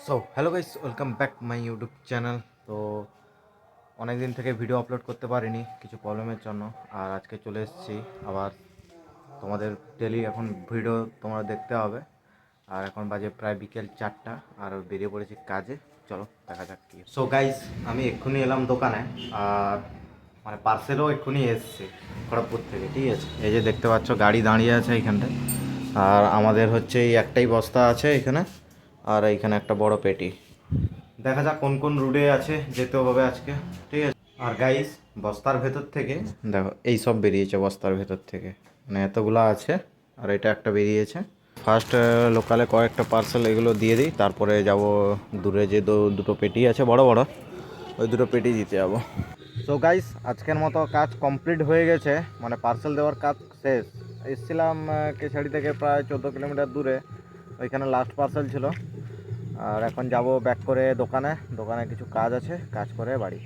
So hello guys, welcome back my YouTube channel. তো অনেক দিন থেকে ভিডিও আপলোড করতে পারিনি কিছু প্রবলেমের জন্য, আর আজকে চলে এসেছি আবার। তোমাদের ডেলি এখন ভিডিও তোমরা দেখতে হবে। আর এখন বাজে প্রায় বিকেল 4টা, আর বেরিয়ে পড়েছি কাজে। চলো দেখা যাক কি। সো গাইস, আমি এক্ষুনি এলাম দোকানে, আর মানে পার্সেলও এক্ষুনি এসছে খড়গপুর থেকে। ঠিক আছে, এই যে দেখতে পাচ্ছ গাড়ি দাঁড়িয়ে আছে এইখানটায়। আর আমাদের হচ্ছে এই একটাই বস্তা আছে এখানে, আর এইখানে একটা বড় পেটি। দেখা যাক কোন কোন রুটে আছে, যেতে হবে আজকে। ঠিক আছে। আর গাইস, বস্তার ভেতর থেকে দেখো এই সব বেরিয়েছে বস্তার ভেতর থেকে, মানে এতগুলো আছে, আর এটা একটা বেরিয়েছে। ফার্স্ট লোকালে কয়েকটা পার্সেল এগুলো দিয়ে দিই, তারপরে যাব দূরে যে দুটো পেটি আছে বড় বড়, ওই দুটো পেটি দিতে যাবো। সো গাইস, আজকের মতো কাজ কমপ্লিট হয়ে গেছে, মানে পার্সেল দেওয়ার কাজ শেষ। এসেছিলাম কেশাড়ি থেকে প্রায় 14 কিলোমিটার দূরে, ওইখানে লাস্ট পার্সেল ছিল। আর এখন যাব ব্যাক করে দোকানে কিছু কাজ আছে, কাজ করে বাড়ি।